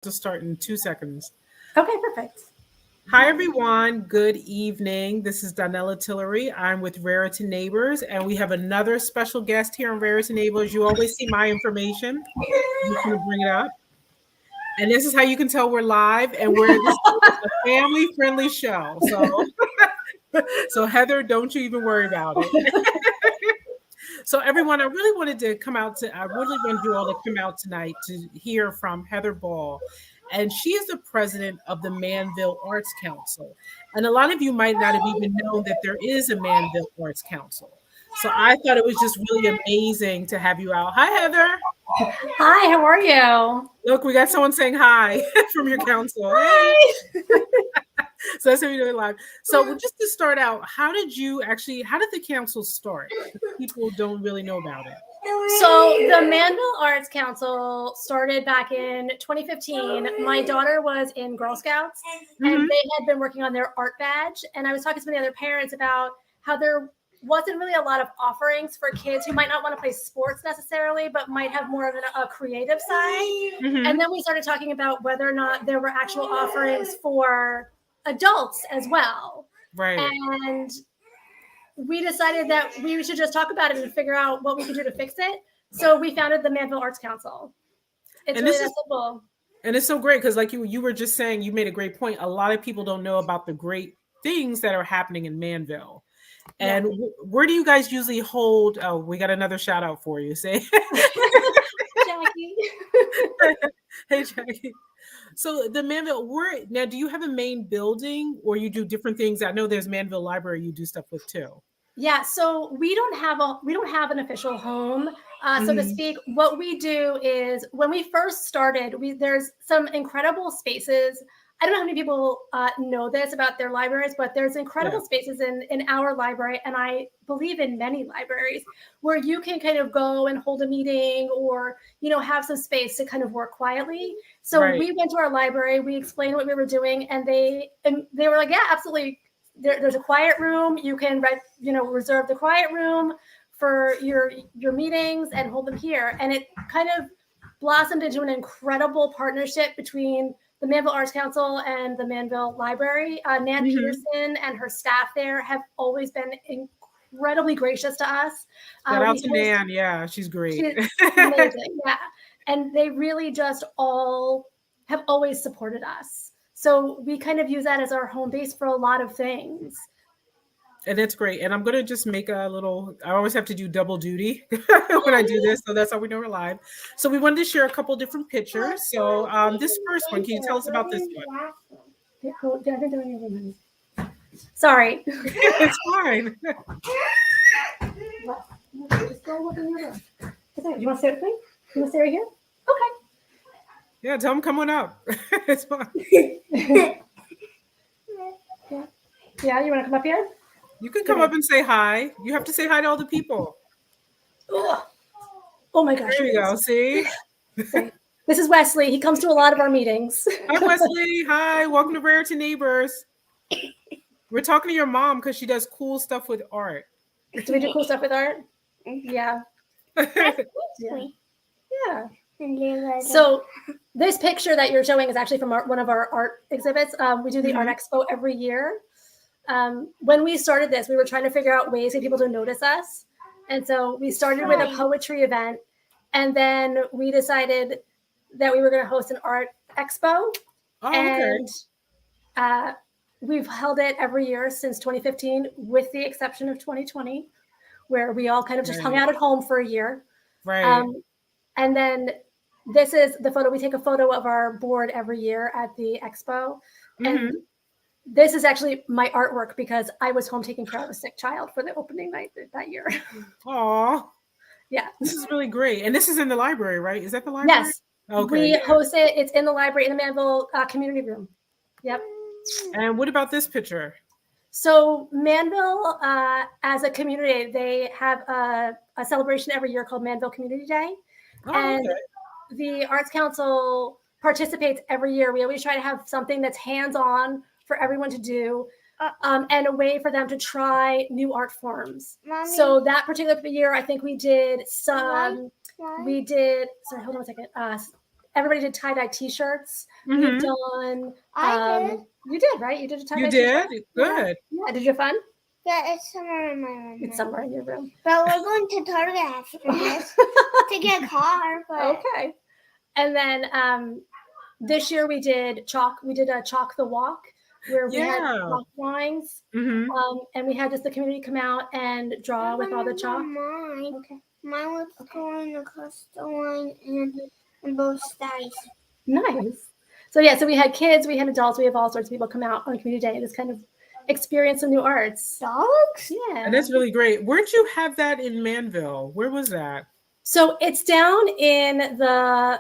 To start in 2 seconds. Okay, perfect. Hi, everyone. Good evening. This is Donella Tillery. I'm with Raritan Neighbors, and we have another special guest here on Raritan Neighbors. You always see my information. I'm just going to bring it up. And this is how you can tell we're live, and this is a family-friendly show. So Heather, don't you even worry about it. So everyone, I really wanted you all to come out tonight to hear from Heather Ball. And she is the president of the Manville Arts Council. And a lot of you might not have even known that there is a Manville Arts Council. So I thought it was just really amazing to have you out. Hi, Heather. Hi, how are you? Look, we got someone saying hi from your council. Hi. So that's how you're doing live. So just to start out, how did the council start? People don't really know about it. So the Manville Arts Council started back in 2015. My daughter was in Girl Scouts, and they had been working on their art badge. And I was talking to some of the other parents about how there wasn't really a lot of offerings for kids who might not want to play sports necessarily, but might have more of a creative side. And then we started talking about whether or not there were actual offerings for adults as well. Right. And we decided that we should just talk about it and figure out what we could do to fix it. So we founded the Manville Arts Council. It's really that simple. And it's so great because like you were just saying, you made a great point. A lot of people don't know about the great things that are happening in Manville. And where do you guys usually hold? Oh, we got another shout out for you. Say, Jackie. Hey, Jackie. So the Manville, now do you have a main building or you do different things? I know there's Manville Library you do stuff with too. Yeah, so we don't have an official home, so to speak. What we do is when we first started, there's some incredible spaces. I don't know how many people know this about their libraries, but there's incredible spaces in our library, and I believe in many libraries, where you can kind of go and hold a meeting or, have some space to kind of work quietly. So we went to our library, we explained what we were doing, and they were like, yeah, absolutely. There's a quiet room. You can reserve the quiet room for your meetings and hold them here. And it kind of blossomed into an incredible partnership between the Manville Arts Council and the Manville Library. Nan Peterson and her staff there have always been incredibly gracious to us. Shout out to Nan. Yeah, she's great. She's amazing. Yeah. And they really just all have always supported us. So we kind of use that as our home base for a lot of things. And it's great. And I'm going to just make I always have to do double duty when I do this. So that's how we know we're live. So we wanted to share a couple different pictures. So this first one, can you tell us about this one? Sorry. It's fine. Just go look in your room. You want to stay with me? You want to stay right here? Okay. Yeah, tell them come on up. It's fine. Yeah, you want to come up here? You can come up and say hi. You have to say hi to all the people. Oh my gosh. There you go. See? This is Wesley. He comes to a lot of our meetings. Hi, Wesley. Hi. Welcome to Raritan Neighbors. We're talking to your mom because she does cool stuff with art. Do we do cool stuff with art? Yeah. Yeah. So this picture that you're showing is actually from one of our art exhibits. We do the Art Expo every year. When we started this, we were trying to figure out ways for people to notice us. And so we started with a poetry event, and then we decided that we were going to host an art expo. And we've held it every year since 2015, with the exception of 2020, where we all kind of just hung out at home for a year. Right. And then this is the photo. We take a photo of our board every year at the expo. And this is actually my artwork because I was home taking care of a sick child for the opening night that year. Aw. Yeah. This is really great. And this is in the library, right? Is that the library? Yes. Okay. We host it. It's in the library, in the Manville community room. Yep. And what about this picture? So Manville, as a community, they have a celebration every year called Manville Community Day. The Arts Council participates every year. We always try to have something that's hands-on for everyone to do, and a way for them to try new art forms. Mommy. So that particular year, I think we did sorry, hold on a second. everybody did tie-dye t-shirts. We've done, I did. You did, right? You did a tie-dye You t-shirt? did? Good. Yeah. Did you have fun? Yeah, it's somewhere in my room. It's somewhere in your room. But we're going to Target after this to get a car. But Okay. And then this year we did a Chalk the Walk, where we had chalk drawings. And we had just the community come out and draw with all the chalk. Mine. Okay. Mine was going across the line and both sides. Nice. So yeah, so we had kids, we had adults, we have all sorts of people come out on Community Day and just kind of experience some new arts. Dogs? Yeah. And that's really great. Where'd you have that in Manville? Where was that? So it's down in the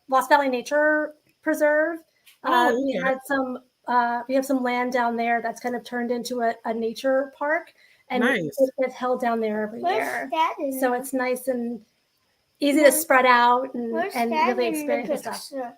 Lost Valley Nature Preserve. We had some. We have some land down there that's kind of turned into a nature park, and it's held down there every year. So it's nice and easy to spread out and really experience the stuff.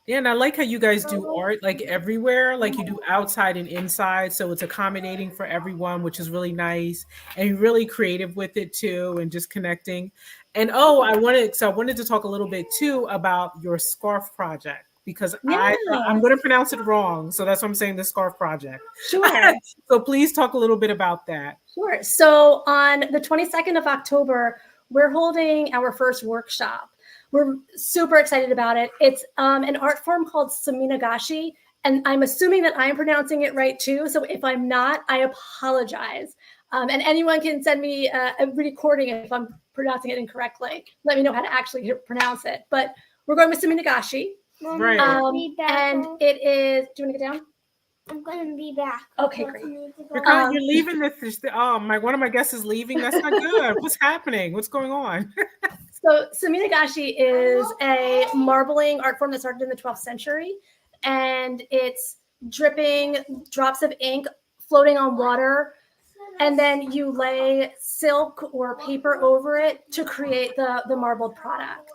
Yeah, and I like how you guys do art like everywhere, like you do outside and inside, so it's accommodating for everyone, which is really nice, and you're really creative with it too, and just connecting. And I wanted to talk a little bit too about your scarf project, because I'm going to pronounce it wrong, so that's what I'm saying, the scarf project. Sure. So please talk a little bit about that. Sure. So on the 22nd of October, we're holding our first workshop. We're super excited about it. It's an art form called Suminagashi, and I'm assuming that I'm pronouncing it right too. So if I'm not, I apologize. And anyone can send me a recording if I'm pronouncing it incorrectly. Let me know how to actually pronounce it. But we're going with Suminagashi. Right. And it is, do you want to get down? I'm going to be back. Okay, great. You're leaving this. One of my guests is leaving. That's not good. What's happening? What's going on? So Suminagashi is a marbling art form that started in the 12th century, and it's dripping drops of ink floating on water, and then you lay silk or paper over it to create the marbled product.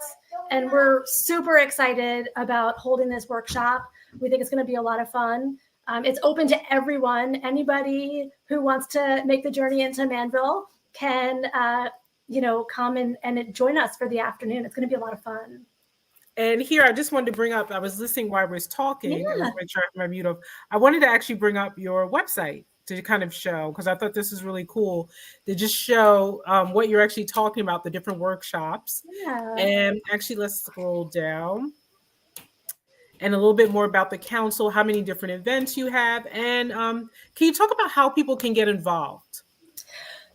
And we're super excited about holding this workshop. We think it's going to be a lot of fun. It's open to everyone. Anybody who wants to make the journey into Manville can come and join us for the afternoon. It's going to be a lot of fun. And here, I just wanted to bring up, I was listening while I was talking. Yeah. I was make sure I have my mute off. I wanted to actually bring up your website to kind of show, because I thought this is really cool, to just show what you're actually talking about, the different workshops. Yeah. And actually, let's scroll down. And a little bit more about the council, how many different events you have. And can you talk about how people can get involved?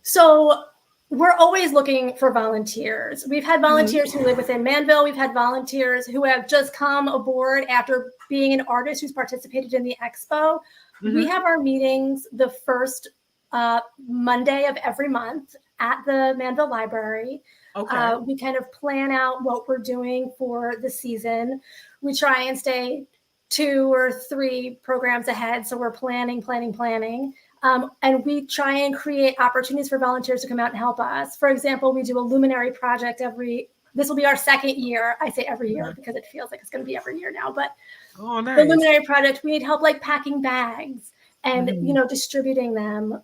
So we're always looking for volunteers. We've had volunteers who live within Manville. We've had volunteers who have just come aboard after being an artist who's participated in the Expo. We have our meetings the first Monday of every month at the Manville Library. Okay. We kind of plan out what we're doing for the season. We try and stay 2 or 3 programs ahead. So we're planning. And we try and create opportunities for volunteers to come out and help us. For example, we do a luminary project this will be our second year. I say every year because it feels like it's going to be every year now. But nice. The luminary project, we need help like packing bags and, distributing them.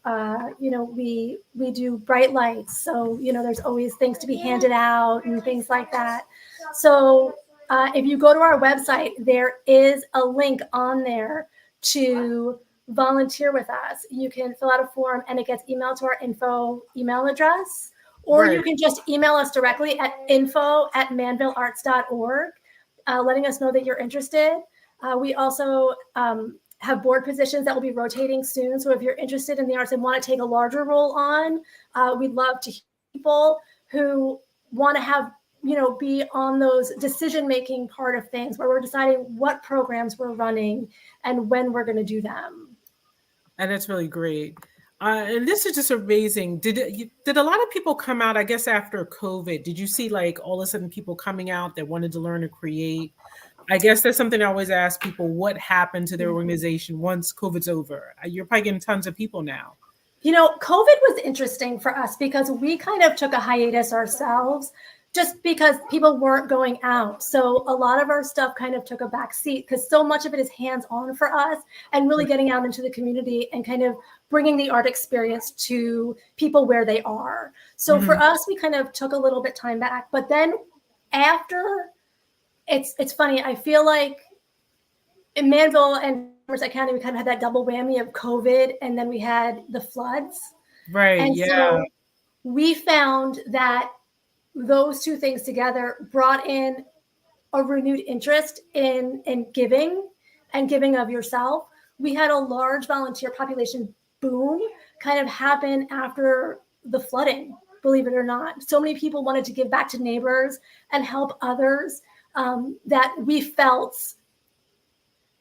We do bright lights. So, there's always things to be handed out and things like that. So if you go to our website, there is a link on there to volunteer with us. You can fill out a form and it gets emailed to our info email address, or you can just email us directly at info@manvillearts.org, letting us know that you're interested. We also have board positions that will be rotating soon. So if you're interested in the arts and want to take a larger role on, we'd love to hear people who want to have, be on those decision-making part of things where we're deciding what programs we're running and when we're going to do them. And that's really great. And this is just amazing. Did a lot of people come out, I guess, after COVID? Did you see like all of a sudden people coming out that wanted to learn to create? I guess that's something I always ask people, what happened to their organization once COVID's over? You're probably getting tons of people now. COVID was interesting for us because we kind of took a hiatus ourselves just because people weren't going out. So a lot of our stuff kind of took a back seat because so much of it is hands-on for us and really getting out into the community and kind of bringing the art experience to people where they are. So for us, we kind of took a little bit time back. But then after it's funny. I feel like in Manville and Somerset County, we kind of had that double whammy of COVID, and then we had the floods. Right. And Yeah. so we found that those two things together brought in a renewed interest in giving and giving of yourself. We had a large volunteer population boom kind of happen after the flooding, believe it or not. So many people wanted to give back to neighbors and help others, that we felt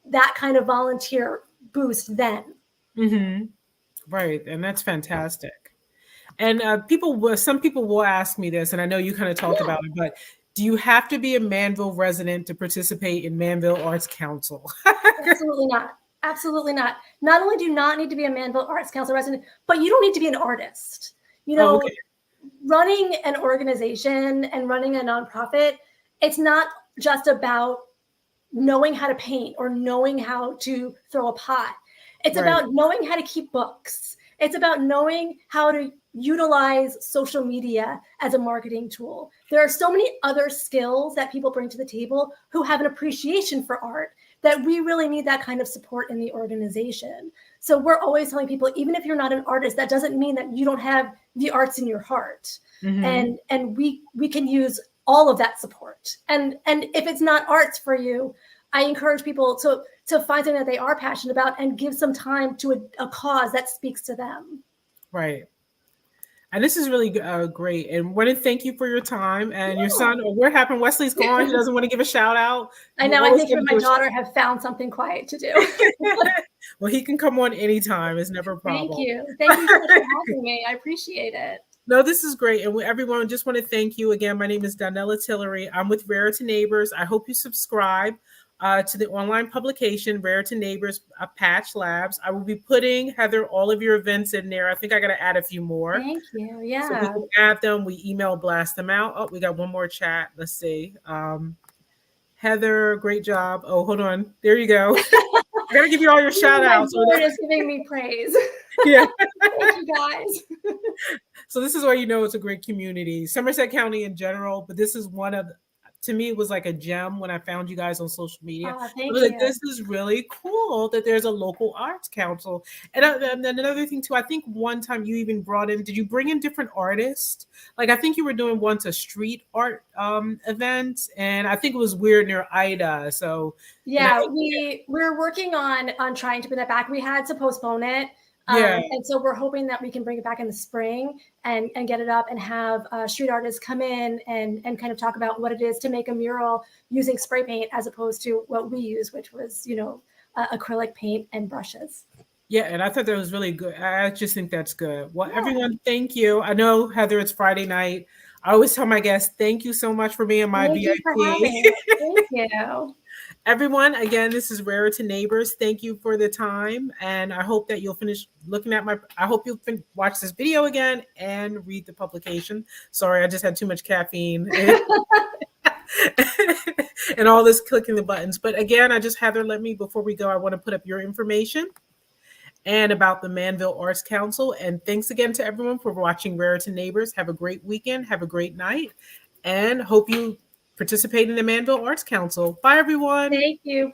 that kind of volunteer boost then. Hmm. Right. And that's fantastic. And some people will ask me this, and I know you kind of talked Yeah, about it, but do you have to be a Manville resident to participate in Manville Arts Council? absolutely not. Absolutely not. Not only do you not need to be a Manville Arts Council resident, but you don't need to be an artist. You Oh, know, okay. running an organization and running a nonprofit, it's not just about knowing how to paint or knowing how to throw a pot. It's Right. about knowing how to keep books. It's about knowing how to utilize social media as a marketing tool. There are so many other skills that people bring to the table who have an appreciation for art that we really need that kind of support in the organization. So we're always telling people, even if you're not an artist, that doesn't mean that you don't have the arts in your heart. Hmm. And we can use all of that support. And if it's not arts for you, I encourage people to find something that they are passionate about and give some time to a cause that speaks to them. Right. And this is really great. And want to thank you for your time and your Yeah. son. Oh, what happened? Wesley's gone. He doesn't want to give a shout out. I We'll know. I always think give him him and to my a shout. daughter have found something quiet to do. Well, he can come on anytime. It's never a Thank problem. you. Thank you so much for having me. I appreciate it. No, this is great. And everyone, just want to thank you again. My name is Donella Tillery. I'm with Raritan Neighbors. I hope you subscribe to the online publication, Raritan Neighbors Patch Labs. I will be putting, Heather, all of your events in there. I think I got to add a few more. Thank you. So Yeah. people add them, we email blast them out. Oh, we got one more chat. Let's see. Heather, great job. Oh, hold on. There you go. I got to give you all your shout My outs. board is giving me praise. Yeah. Thank you guys. So this is why you know it's a great community. Somerset County in general, but this is one of, to me, it was like a gem when I found you guys on social media. Oh, I thank was like, you. this is really cool that there's a local arts council. And then another thing too, I think one time you even brought in, did you bring in different artists? Like I think you were doing once a street art event, and I think it was weird near Ida. So, and I Yeah, think, we're working on trying to bring that back. We had to postpone it. yeah, And so we're hoping that we can bring it back in the spring and get it up and have street artists come in and kind of talk about what it is to make a mural using spray paint as opposed to what we use, which was, acrylic paint and brushes. yeah, and I thought that was really good. I just think that's good. Well, Yeah. everyone, thank you. I know, Heather, it's Friday night. I always tell my guests, thank you so much for being my Thank you for VIP. having me. Thank you. Everyone, again, this is Raritan Neighbors. Thank you for the time. And I hope that you'll finish looking at I hope you'll watch this video again and read the publication. Sorry, I just had too much caffeine. And all this clicking the buttons. But again, Heather, let me, before we go, I want to put up your information and about the Manville Arts Council. And thanks again to everyone for watching Raritan Neighbors. Have a great weekend. Have a great night. And hope you participate in the Manville Arts Council. Bye, everyone. Thank you.